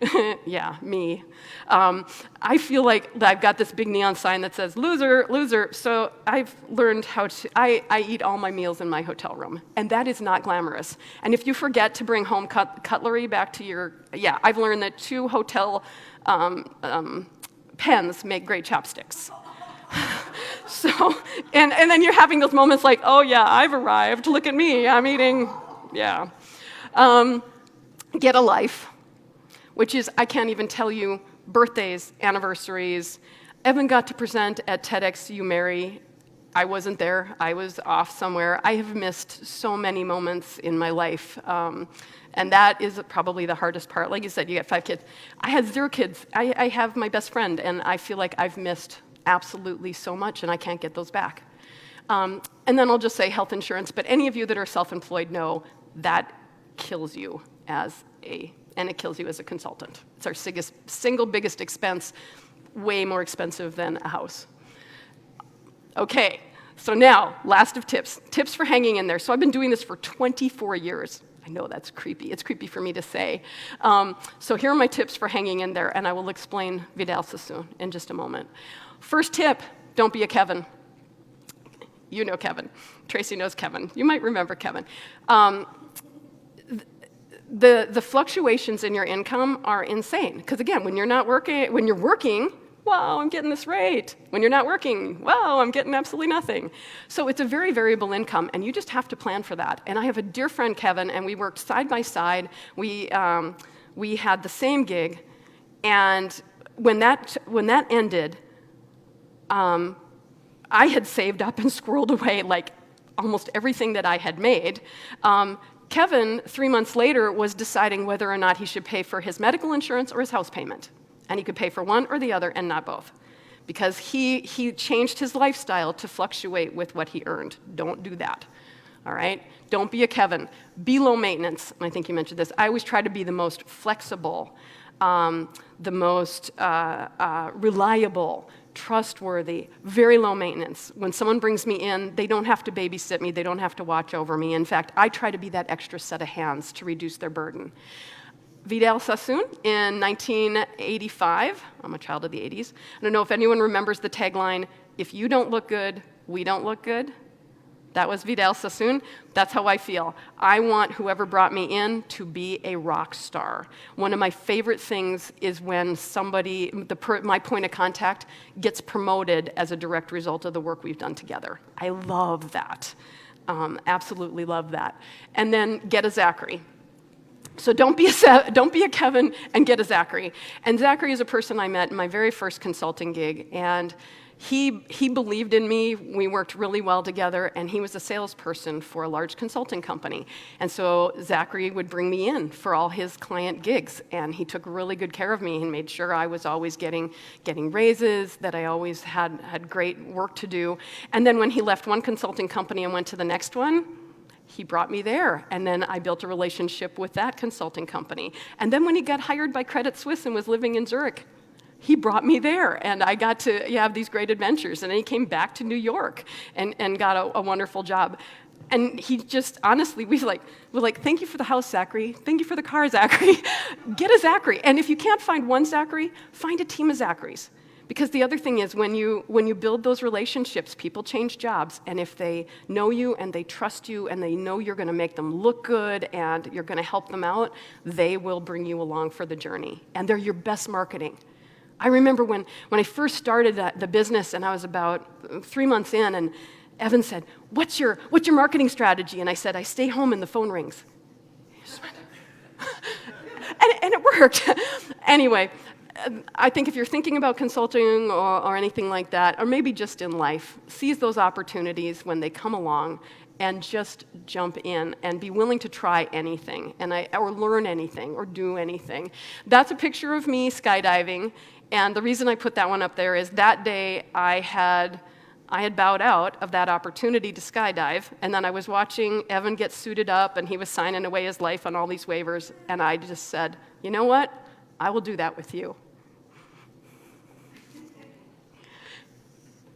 Yeah, me. I feel like I've got this big neon sign that says, loser, loser. So I've learned I eat all my meals in my hotel room. And that is not glamorous. And if you forget to bring home cutlery back to I've learned that 2 hotel pens make great chopsticks. So, and then you're having those moments like, oh yeah, I've arrived. Look at me, I'm eating, yeah. Get a life, which is, I can't even tell you, birthdays, anniversaries. Evan got to present at TEDx You Mary. I wasn't there. I was off somewhere. I have missed so many moments in my life. And that is probably the hardest part. Like you said, you got 5 kids. I had 0 kids. I have my best friend, and I feel like I've missed absolutely so much, and I can't get those back. And then I'll just say health insurance, but any of you that are self-employed know that kills you and it kills you as a consultant. It's our single biggest expense, way more expensive than a house. Okay, so now, last of tips for hanging in there. So I've been doing this for 24 years. I know that's creepy. It's creepy for me to say. So here are my tips for hanging in there, and I will explain Vidal Sassoon in just a moment. First tip, don't be a Kevin. You know Kevin. Tracy knows Kevin. You might remember Kevin. The fluctuations in your income are insane. Because again, when you're working, wow, I'm getting this rate. When you're not working, wow, I'm getting absolutely nothing. So it's a very variable income, and you just have to plan for that. And I have a dear friend, Kevin, and we worked side by side. We had the same gig, and when that ended, I had saved up and squirreled away like almost everything that I had made. Kevin, 3 months later, was deciding whether or not he should pay for his medical insurance or his house payment. And he could pay for one or the other and not both. Because he changed his lifestyle to fluctuate with what he earned. Don't do that, all right? Don't be a Kevin. Be low maintenance. I think you mentioned this. I always try to be the most flexible, the most reliable, trustworthy, very low maintenance. When someone brings me in, they don't have to babysit me, they don't have to watch over me. In fact, I try to be that extra set of hands to reduce their burden. Vidal Sassoon in 1985, I'm a child of the 80s. I don't know if anyone remembers the tagline, if you don't look good, we don't look good. That was Vidal Sassoon. That's how I feel. I want whoever brought me in to be a rock star. One of my favorite things is when somebody, my point of contact, gets promoted as a direct result of the work we've done together. I love that. Absolutely love that. And then get a Zachary. So don't be a Kevin and get a Zachary. And Zachary is a person I met in my very first consulting gig, and he believed in me. We worked really well together, and he was a salesperson for a large consulting company. And so Zachary would bring me in for all his client gigs, and he took really good care of me and made sure I was always getting raises, that I always had great work to do. And then when he left one consulting company and went to the next one, he brought me there, and then I built a relationship with that consulting company. And then when he got hired by Credit Suisse and was living in Zurich, he brought me there, and I got to have these great adventures. And then he came back to New York and got a wonderful job. And he just, honestly, we're like, thank you for the house, Zachary. Thank you for the car, Zachary. Get a Zachary. And if you can't find one Zachary, find a team of Zacharys. Because the other thing is, when you build those relationships, people change jobs. And if they know you and they trust you and they know you're going to make them look good and you're going to help them out, they will bring you along for the journey. And they're your best marketing. I remember when I first started the business, and I was about 3 months in, and Evan said, what's your marketing strategy? And I said, I stay home and the phone rings. and it worked. Anyway, I think if you're thinking about consulting or anything like that, or maybe just in life, seize those opportunities when they come along and just jump in and be willing to try anything or learn anything or do anything. That's a picture of me skydiving. And the reason I put that one up there is that day I had bowed out of that opportunity to skydive, and then I was watching Evan get suited up, and he was signing away his life on all these waivers, and I just said, you know what? I will do that with you.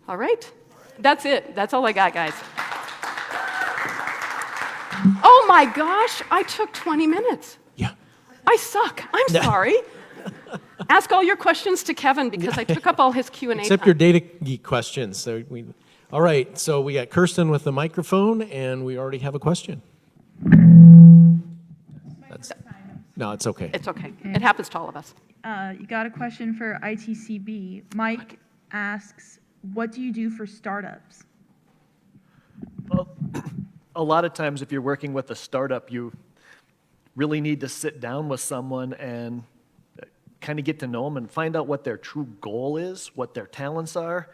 All right. That's it. That's all I got, guys. Oh my gosh, I took 20 minutes. Yeah. I suck. I'm sorry. Ask all your questions to Kevin, because I took up all his Q&A Except time. your data geek questions. All right, so we got Kirsten with the microphone, and we already have a question. No, it's okay. It's okay. It happens to all of us. You got a question for ITCB. Mike asks, what do you do for startups? Well, a lot of times if you're working with a startup, you really need to sit down with someone and kind of get to know them and find out what their true goal is, what their talents are.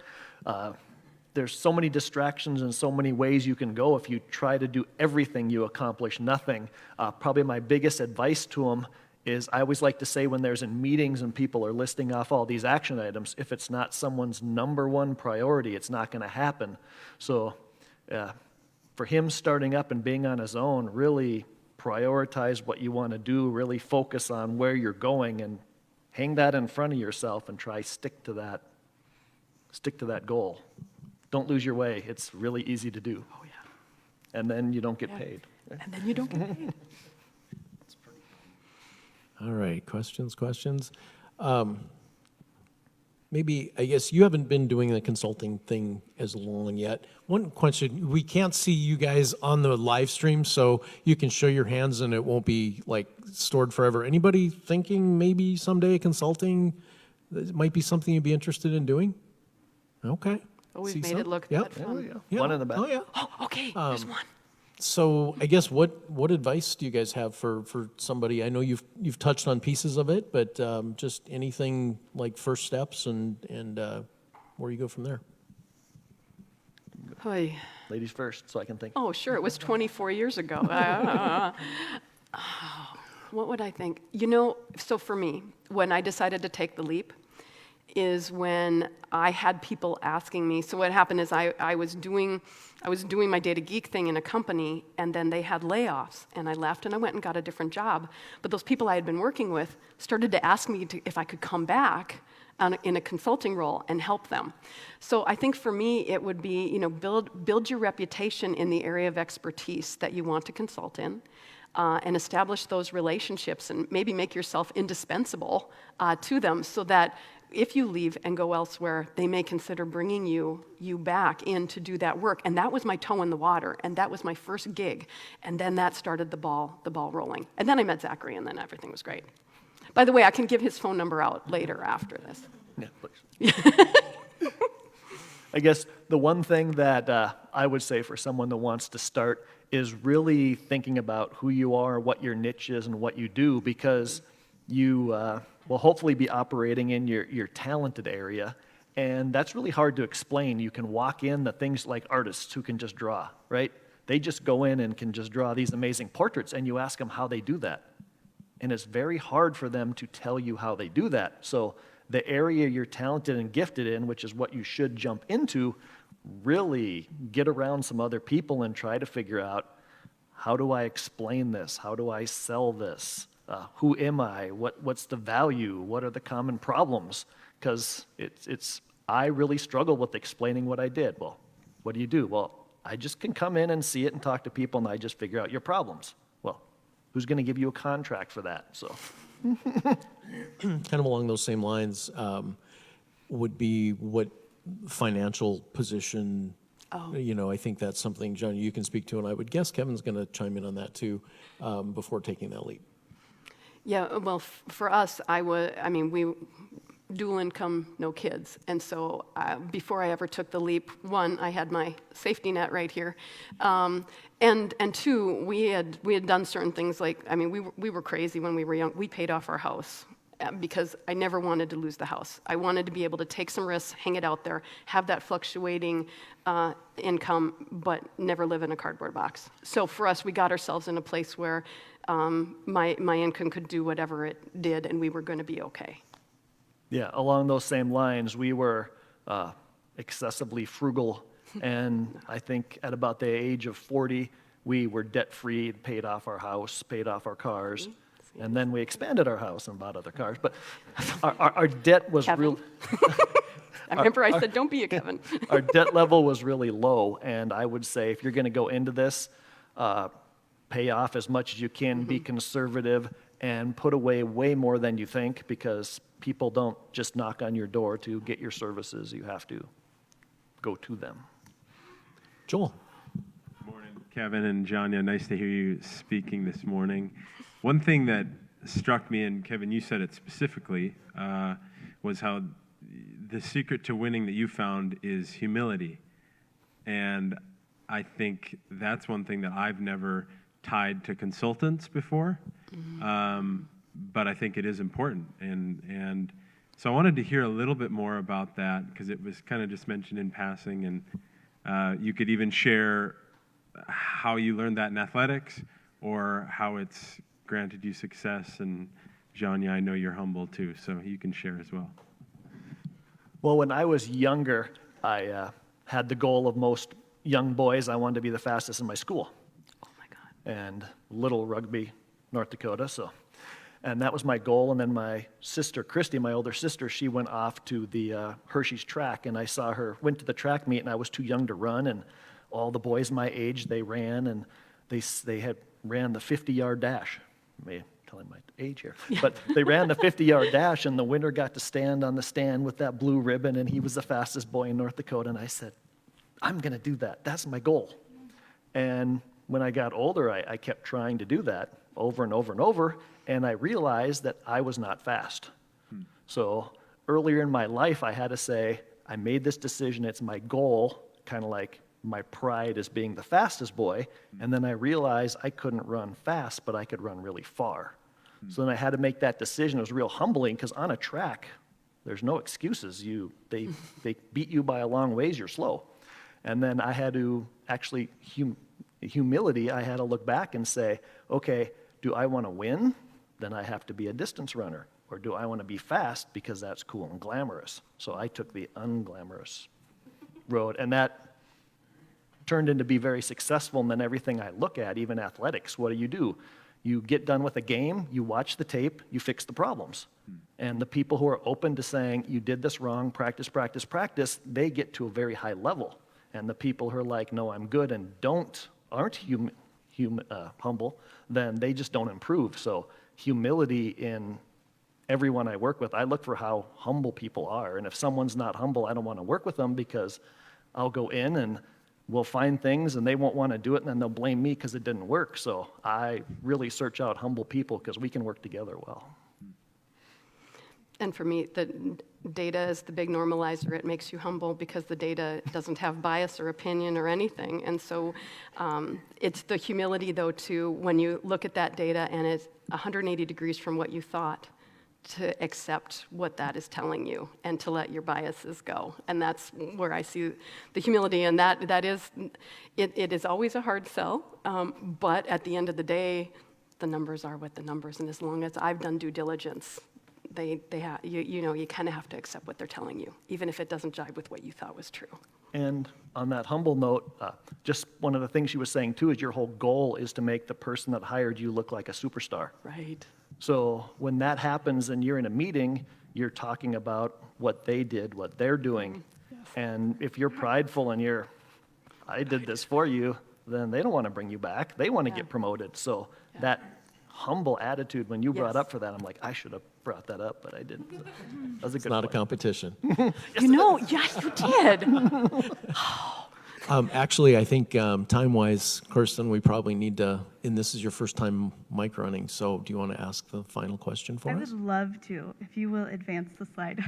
There's so many distractions and so many ways you can go. If you try to do everything, you accomplish nothing. Probably my biggest advice to them is, I always like to say, when there's in meetings and people are listing off all these action items, if it's not someone's number one priority, it's not going to happen. So for him starting up and being on his own, really prioritize what you want to do, really focus on where you're going, and hang that in front of yourself and try stick to that goal. Don't lose your way. It's really easy to do. Oh, yeah. And then you don't get paid. And then you don't get paid. All right, questions? Maybe, I guess you haven't been doing the consulting thing as long yet. One question, we can't see you guys on the live stream, so you can show your hands and it won't be like stored forever. Anybody thinking maybe someday consulting might be something you'd be interested in doing? Okay. Oh, we've See made some? it look Yep. that fun. Yeah. One in the back. Oh, yeah. Oh, okay, there's one. So I guess what advice do you guys have for somebody? I know you've touched on pieces of it, but just anything like first steps and where you go from there. Oy. Ladies first, so I can think. Oh, sure, it was 24 years ago. What would I think? You know, so for me, when I decided to take the leap is when I had people asking me. So what happened is I was doing my data geek thing in a company, and then they had layoffs, and I left and I went and got a different job. But those people I had been working with started to ask me if I could come back in a consulting role and help them. So I think for me it would be, you know, build your reputation in the area of expertise that you want to consult in, and establish those relationships, and maybe make yourself indispensable to them, so that if you leave and go elsewhere, they may consider bringing you back in to do that work. And that was my toe in the water, and that was my first gig. And then that started the ball rolling. And then I met Zachary, and then everything was great. By the way, I can give his phone number out later after this. Yeah, please. I guess the one thing that I would say for someone that wants to start is really thinking about who you are, what your niche is, and what you do, because you will hopefully be operating in your talented area, And that's really hard to explain. You can walk in the things like artists who can just draw, right? They just go in and can just draw these amazing portraits, and you ask them how they do that. And it's very hard for them to tell you how they do that. So the area you're talented and gifted in, which is what you should jump into, really get around some other people and try to figure out, how do I explain this? How do I sell this? Who am I? What's the value? What are the common problems? Because I really struggle with explaining what I did. Well, what do you do? Well, I just can come in and see it and talk to people, and I just figure out your problems. Well, who's going to give you a contract for that? So, Kind of along those same lines, would be what financial position, I think that's something, John, you can speak to, and I would guess Kevin's going to chime in on that too, before taking that leap. Yeah, well, for us, we dual income, no kids. And so before I ever took the leap, one, I had my safety net right here. And two, we had done certain things like, we were crazy when we were young. We paid off our house because I never wanted to lose the house. I wanted to be able to take some risks, hang it out there, have that fluctuating income, but never live in a cardboard box. So for us, we got ourselves in a place where my income could do whatever it did, and we were going to be okay. yeah, along those same lines, we were excessively frugal. And I think at about the age of 40, we were debt-free, paid off our house, paid off our cars. And then we expanded our house and bought other cars. But our debt was Kevin. I remember I said, don't be a Kevin. Our debt level was really low. And I would say if you're going to go into this, pay off as much as you can, be conservative, and put away way more than you think, because people don't just knock on your door to get your services. You have to go to them. Joel. Morning, Kevin and Ganya. Nice to hear you speaking this morning. One thing that struck me, and Kevin, you said it specifically, was how the secret to winning that you found is humility. And I think that's one thing that I've never tied to consultants before, but I think it is important. And so I wanted to hear a little bit more about that, because it was kind of just mentioned in passing, and you could even share how you learned that in athletics or how it's granted you success. And Ganya, I know you're humble too, so you can share as well. Well, when I was younger, I had the goal of most young boys. I wanted to be the fastest in my school. Oh my God. And Little Rugby, North Dakota. And that was my goal. And then my sister, Christy, my older sister, she went off to the Hershey's track, and I saw her, went to the track meet, and I was too young to run. And all the boys my age, they ran, and they had ran the 50-yard dash. I'm telling my age here. But they ran the 50-yard dash, and the winner got to stand on the stand with that blue ribbon, and he was the fastest boy in North Dakota. And I said, I'm going to do that. That's my goal. And when I got older, I kept trying to do that over and over and over, and I realized that I was not fast. So earlier in my life, I had to say, I made this decision, it's my goal, kind of like my pride as being the fastest boy, and then I realized I couldn't run fast, but I could run really far. So then I had to make that decision. It was real humbling, because on a track, there's no excuses. They beat you by a long ways, you're slow. And then I had to actually, humility, I had to look back and say, okay, do I want to win? Then I have to be a distance runner. Or do I want to be fast because that's cool and glamorous? So I took the unglamorous road, and that turned into be very successful. And then everything I look at, even athletics, what do? You get done with a game, you watch the tape, you fix the problems. And the people who are open to saying, you did this wrong, practice, practice, practice, they get to a very high level. And the people who are like, no, I'm good, and aren't humble, then they just don't improve. So humility in everyone I work with, I look for how humble people are. And if someone's not humble, I don't want to work with them, because I'll go in and we'll find things and they won't want to do it, and then they'll blame me because it didn't work. So I really search out humble people, because we can work together well. And for me, the data is the big normalizer. It makes you humble because the data doesn't have bias or opinion or anything. And so it's the humility, though, too, when you look at that data and it's 180 degrees from what you thought, to accept what that is telling you and to let your biases go. And that's where I see the humility, and that is, it is always a hard sell, but at the end of the day, the numbers are what the numbers, and as long as I've done due diligence, you kind of have to accept what they're telling you, even if it doesn't jive with what you thought was true. And on that humble note, just one of the things she was saying too is your whole goal is to make the person that hired you look like a superstar. Right. So when that happens and you're in a meeting, you're talking about what they did, what they're doing. Yes. And if you're prideful and I did this for you, then they don't want to bring you back. They want to get promoted. So that humble attitude, when you brought Yes. up for that, I'm like, I should have brought that up, but I didn't. So that was a It's good not a point. competition. Yes, you did. Actually, I think time-wise, Kirsten, we probably need to, and this is your first time mic running, so do you want to ask the final question for I us? would love to, if you will advance the slide.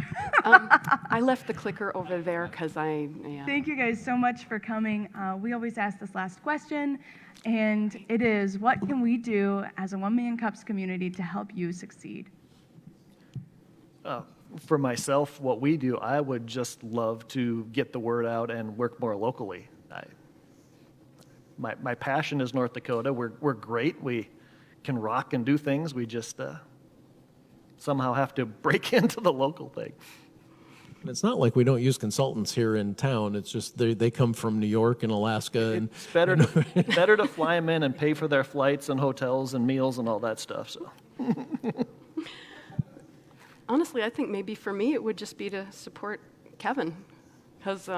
I left the clicker over there because Thank you guys so much for coming. We always ask this last question, and it is, what can we do as a 1 Million Cups community to help you succeed? For myself, what we do, I would just love to get the word out and work more locally. My passion is North Dakota. We're great. We can rock and do things. We just somehow have to break into the local thing. And it's not like we don't use consultants here in town. It's just they come from New York and Alaska. And It's better to fly them in and pay for their flights and hotels and meals and all that stuff. So. honestly, I think maybe for me it would just be to support Kevin, because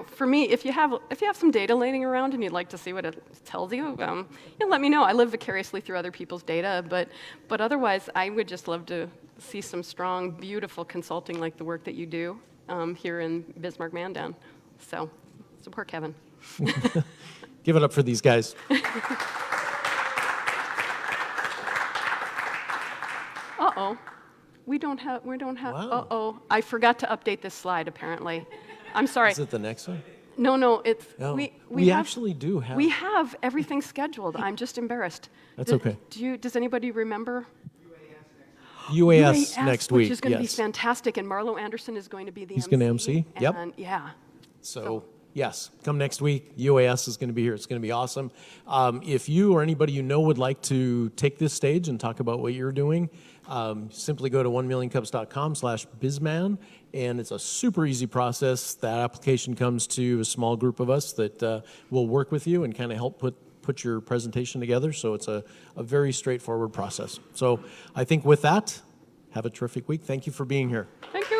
for me, if you have some data laying around and you'd like to see what it tells you, let me know. I live vicariously through other people's data, but otherwise, I would just love to see some strong, beautiful consulting like the work that you do here in Bismarck Mandan. So support Kevin. Give it up for these guys. Uh-oh. We don't have, Wow. uh-oh. I forgot to update this slide, apparently. I'm sorry. Is it the next one? No, it's, No. we We have, actually do have. we have everything scheduled. I'm just embarrassed. That's okay. Does anybody remember? UAS next week, Which is going to be yes. fantastic, and Marlo Anderson is going to be the He's MC. gonna MC, yep. And yeah. So, yes, come next week. UAS is going to be here. It's going to be awesome. If you or anybody you know would like to take this stage and talk about what you're doing, simply go to 1millioncups.com/bizman, and it's a super easy process. That application comes to a small group of us that will work with you and kind of help put your presentation together. So it's a very straightforward process. So I think with that, have a terrific week. Thank you for being here. Thank you.